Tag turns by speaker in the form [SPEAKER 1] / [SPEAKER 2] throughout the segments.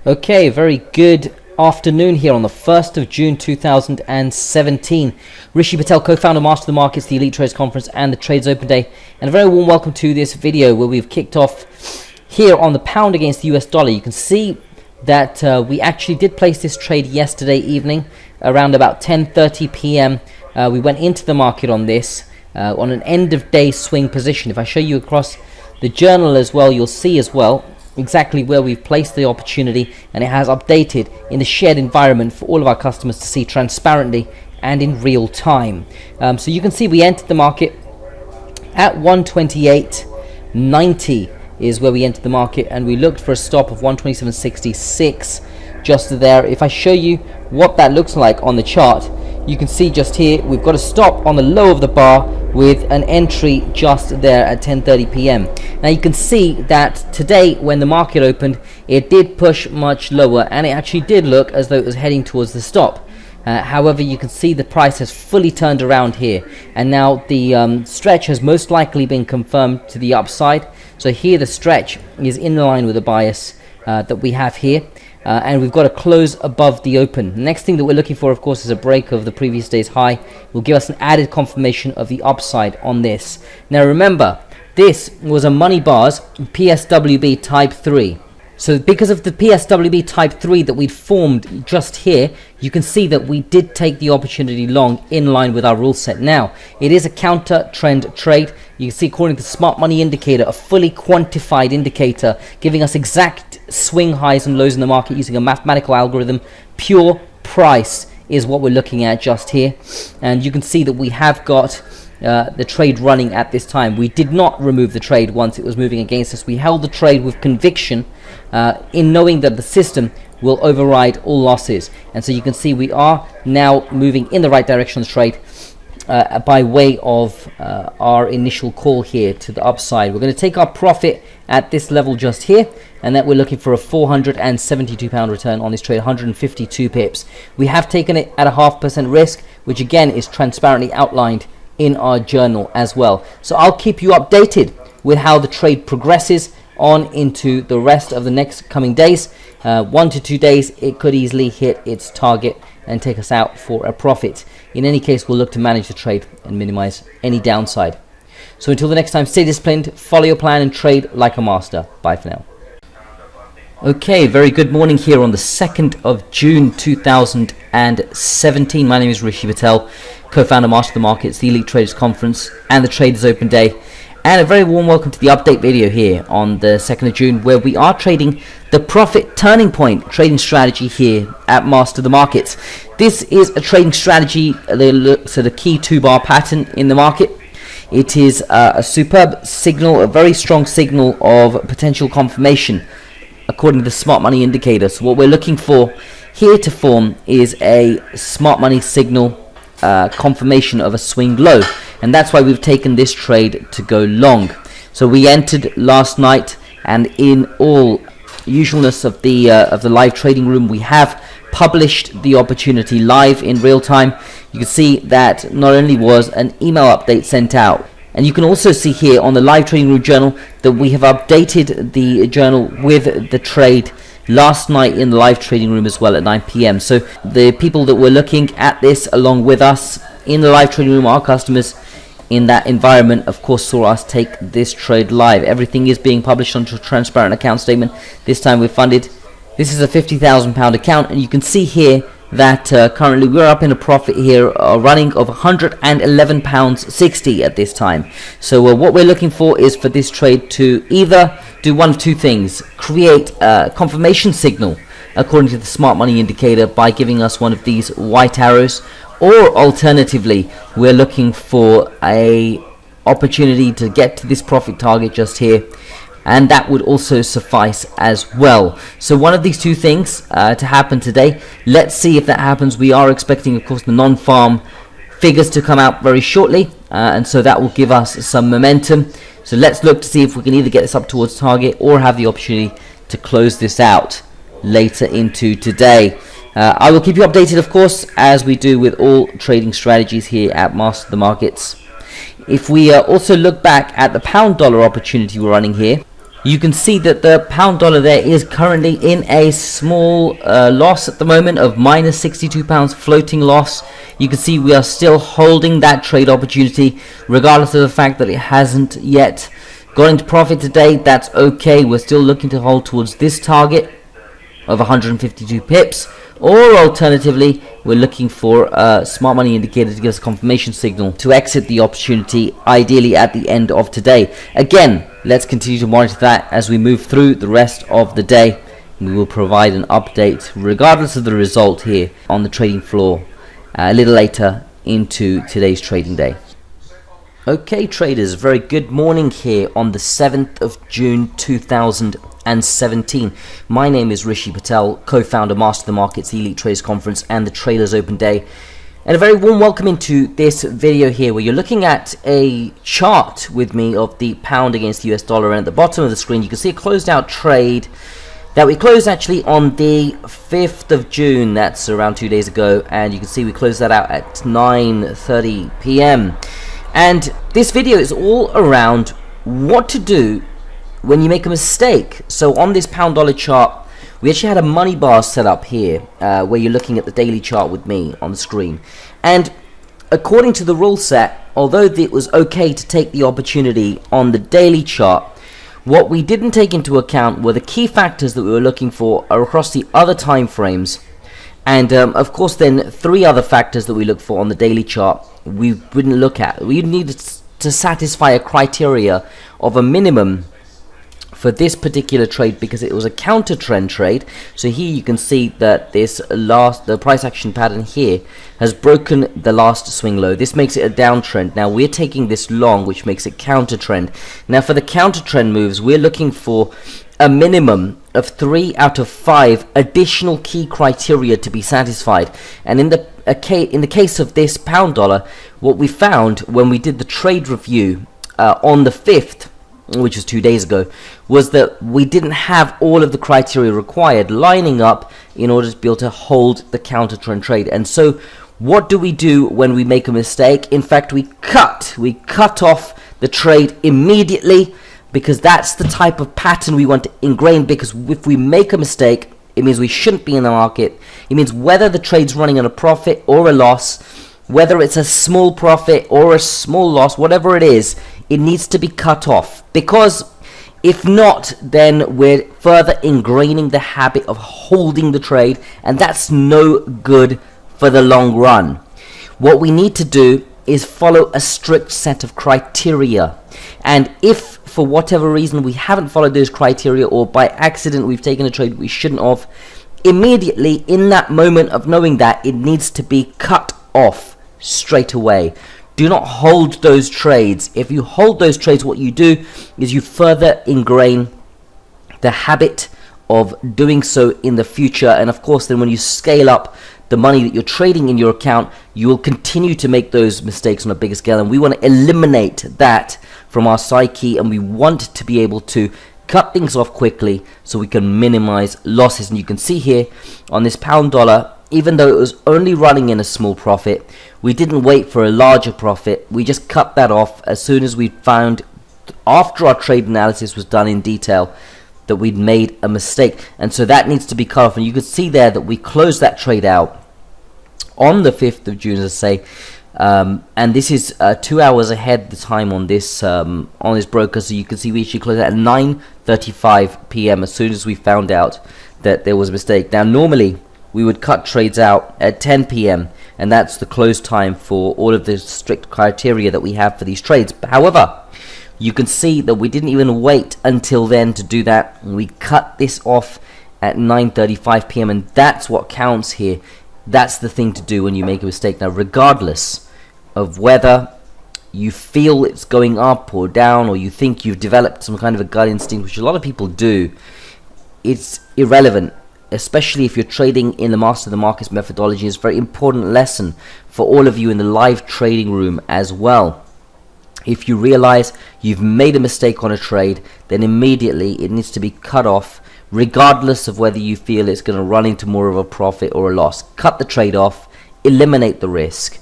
[SPEAKER 1] Okay, very good afternoon here on the 1st of June 2017. Rishi Patel, co-founder, Master of the Markets, the Elite Traders Conference and the Trades Open Day. And a very warm welcome to this video where we've kicked off here on the pound against the US dollar. You can see that we actually did place this trade yesterday evening around about 10:30 p.m. We went into the market on this on an end of day swing position. If I show you across the journal as well, you'll see as well exactly where we've placed the opportunity, and it has updated in the shared environment for all of our customers to see transparently and in real time. So you can see we entered the market at 128.90 is where we entered the market, and we looked for a stop of 127.66 just there. If I show you what that looks like on the chart, you can see just here we've got a stop on the low of the bar with an entry just there at 10:30 p.m. Now you can see that today when the market opened, it did push much lower, and it actually did look as though it was heading towards the stop. However, you can see the price has fully turned around here, and now the stretch has most likely been confirmed to the upside. So here the stretch is in line with the bias that we have here. And we've got a close above the open. The next thing that we're looking for, of course, is a break of the previous day's high. Will give us an added confirmation of the upside on this. Now remember, this was a money bars PSWB type 3. So because of the PSWB type 3 that we'd formed just here, you can see that we did take the opportunity long in line with our rule set. Now, it is a counter trend trade. You can see according to the smart money indicator, a fully quantified indicator giving us exact swing highs and lows in the market using a mathematical algorithm. Pure price is what we're looking at just here. And you can see that we have got the trade running at this time. We did not remove the trade once it was moving against us. We held the trade with conviction in knowing that the system will override all losses. And so you can see we are now moving in the right direction on the trade by way of our initial call here to the upside. We're going to take our profit at this level just here, and that we're looking for a £472 return on this trade, 152 pips. We have taken it at a 0.5% risk, which again is transparently outlined in our journal as well. So I'll keep you updated with how the trade progresses on into the rest of the next coming days. 1 to 2 days it could easily hit its target and take us out for a profit. In any case, we'll look to manage the trade and minimize any downside. So until the next time, stay disciplined, follow your plan and trade like a master. Bye for now. Okay, very good morning here on the 2nd of June 2017. My name is Rishi Patel, co-founder, Master of the Markets, the Elite Traders Conference and the Traders Open Day. And a very warm welcome to the update video here on the 2nd of June, where we are trading the profit turning point trading strategy here at Master of the Markets. This is a trading strategy that looks at a key 2-bar pattern in the market. It is a superb signal, a very strong signal of potential confirmation according to the smart money indicator. So what we're looking for here to form is a smart money signal confirmation of a swing low, and that's why we've taken this trade to go long. So we entered last night, and in all usualness of the live trading room, we have published the opportunity live in real time. You can see that not only was an email update sent out, and you can also see here on the live trading room journal that we have updated the journal with the trade last night in the live trading room as well at 9 p.m. So the people that were looking at this along with us in the live trading room, our customers in that environment, of course, saw us take this trade live. Everything is being published onto a transparent account statement. This time we're funded. This is a £50,000 account, and you can see here that currently we're up in a profit here, running of £111.60 at this time. So what we're looking for is for this trade to either do one of two things: create a confirmation signal according to the smart money indicator by giving us one of these white arrows, or alternatively we're looking for a opportunity to get to this profit target just here, and that would also suffice as well. So one of these two things to happen today. Let's see if that happens. We are expecting, of course, the non-farm figures to come out very shortly, and so that will give us some momentum. So let's look to see if we can either get this up towards target or have the opportunity to close this out later into today. I will keep you updated, of course, as we do with all trading strategies here at Master of the Markets. If we also look back at the pound dollar opportunity we're running here, You can see that the pound dollar there is currently in a small loss at the moment of minus £62 floating loss. You can see we are still holding that trade opportunity regardless of the fact that it hasn't yet got into profit today. That's okay. We're still looking to hold towards this target of 152 pips, or alternatively we're looking for a smart money indicator to give us a confirmation signal to exit the opportunity, ideally at the end of today. Again, let's continue to monitor that as we move through the rest of the day. We will provide an update regardless of the result here on the trading floor a little later into today's trading day. Okay traders, very good morning here on the 7th of June 2017. My name is Rishi Patel, co-founder, Master of the Markets, Elite Traders Conference and the Traders Open Day. And a very warm welcome into this video here where you're looking at a chart with me of the pound against the US dollar, and at the bottom of the screen you can see a closed out trade that we closed actually on the 5th of June, that's around 2 days ago, and you can see we closed that out at 9:30 p.m. And this video is all around what to do when you make a mistake. So on this pound dollar chart, we actually had a money bar set up here where you're looking at the daily chart with me on the screen. And according to the rule set, although it was okay to take the opportunity on the daily chart, what we didn't take into account were the key factors that we were looking for across the other time frames. And of course then 3 other factors that we look for on the daily chart we wouldn't look at. We needed to satisfy a criteria of a minimum for this particular trade because it was a counter trend trade. So here you can see that the price action pattern here has broken the last swing low. This makes it a downtrend. Now we're taking this long, which makes it counter trend. Now for the counter trend moves, we're looking for a minimum of 3 out of 5 additional key criteria to be satisfied. And in the case of this pound dollar, what we found when we did the trade review on the 5th, which was 2 days ago, was that we didn't have all of the criteria required lining up in order to be able to hold the counter trend trade. And so what do we do when we make a mistake? In fact, we cut off the trade immediately, because that's the type of pattern we want to ingrain. Because if we make a mistake, it means we shouldn't be in the market. It means whether the trade's running on a profit or a loss, whether it's a small profit or a small loss, whatever it is, it needs to be cut off. Because if not, then we're further ingraining the habit of holding the trade, and that's no good for the long run. What we need to do is follow a strict set of criteria. And if for whatever reason we haven't followed those criteria, or by accident we've taken a trade we shouldn't have, immediately in that moment of knowing that, it needs to be cut off straight away. Do not hold those trades. If you hold those trades, what you do is you further ingrain the habit of doing so in the future. And of course then when you scale up the money that you're trading in your account, you will continue to make those mistakes on a bigger scale, and we want to eliminate that from our psyche, and we want to be able to cut things off quickly so we can minimize losses. And you can see here on this pound dollar, even though it was only running in a small profit, we didn't wait for a larger profit. We just cut that off as soon as we found, after our trade analysis was done in detail, that we'd made a mistake. And so that needs to be cut off. And you can see there that we closed that trade out on the 5th of June, as I say, and this is 2 hours ahead the time on this broker. So you can see we actually closed at 9:35 p.m. as soon as we found out that there was a mistake. Now normally we would cut trades out at 10 p.m. and that's the close time for all of the strict criteria that we have for these trades. However, you can see that we didn't even wait until then to do that. We cut this off at 9:35 p.m. and that's what counts here. That's the thing to do when you make a mistake. Now, regardless of whether you feel it's going up or down, or you think you've developed some kind of a gut instinct, which a lot of people do, it's irrelevant, especially if you're trading in the Master of the Markets methodology. It's a very important lesson for all of you in the live trading room as well. If you realize you've made a mistake on a trade, then immediately it needs to be cut off, regardless of whether you feel it's going to run into more of a profit or a loss. Cut the trade off, eliminate the risk,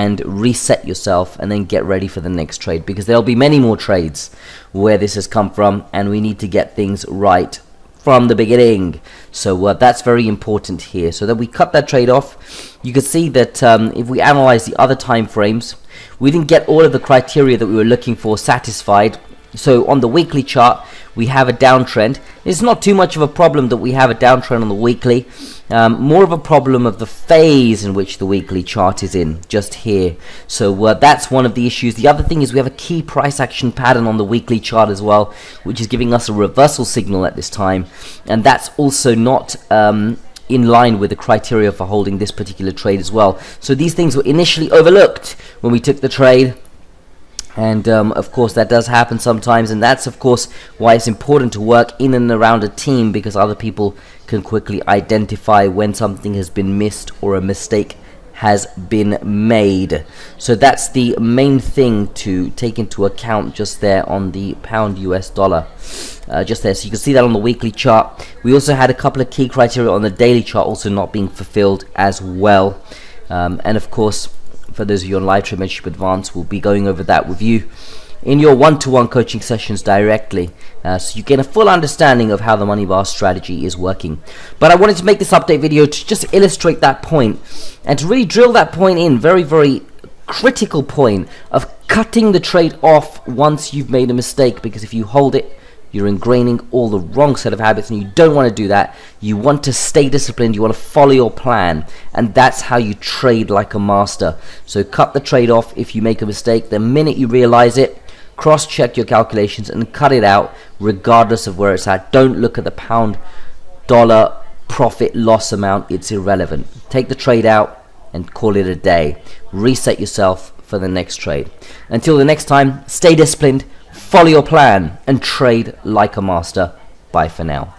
[SPEAKER 1] and reset yourself, and then get ready for the next trade, because there'll be many more trades where this has come from, and we need to get things right from the beginning. So that's very important here. So that we cut that trade off. You can see that if we analyze the other time frames, we didn't get all of the criteria that we were looking for satisfied. So on the weekly chart, we have a downtrend. It's not too much of a problem that we have a downtrend on the weekly. More of a problem of the phase in which the weekly chart is in, just here. So that's one of the issues. The other thing is we have a key price action pattern on the weekly chart as well, which is giving us a reversal signal at this time. And that's also not in line with the criteria for holding this particular trade as well. So these things were initially overlooked when we took the trade. And of course that does happen sometimes, and that's of course why it's important to work in and around a team, because other people can quickly identify when something has been missed or a mistake has been made. So that's the main thing to take into account just there on the pound US dollar, just there. So you can see that on the weekly chart. We also had a couple of key criteria on the daily chart also not being fulfilled as well, and of course, for those of you on Live Trade Mentorship Advanced, we'll be going over that with you in your one-to-one coaching sessions directly, so you get a full understanding of how the money bar strategy is working. But I wanted to make this update video to just illustrate that point, and to really drill that point in, very, very critical point of cutting the trade off once you've made a mistake, because if you hold it, you're ingraining all the wrong set of habits, and you don't want to do that. You want to stay disciplined, you want to follow your plan, and that's how you trade like a master. So cut the trade off if you make a mistake. The minute you realize it, cross-check your calculations and cut it out regardless of where it's at. Don't look at the pound dollar profit loss amount, it's irrelevant. Take the trade out and call it a day. Reset yourself for the next trade. Until the next time, stay disciplined, follow your plan, and trade like a master. Bye for now.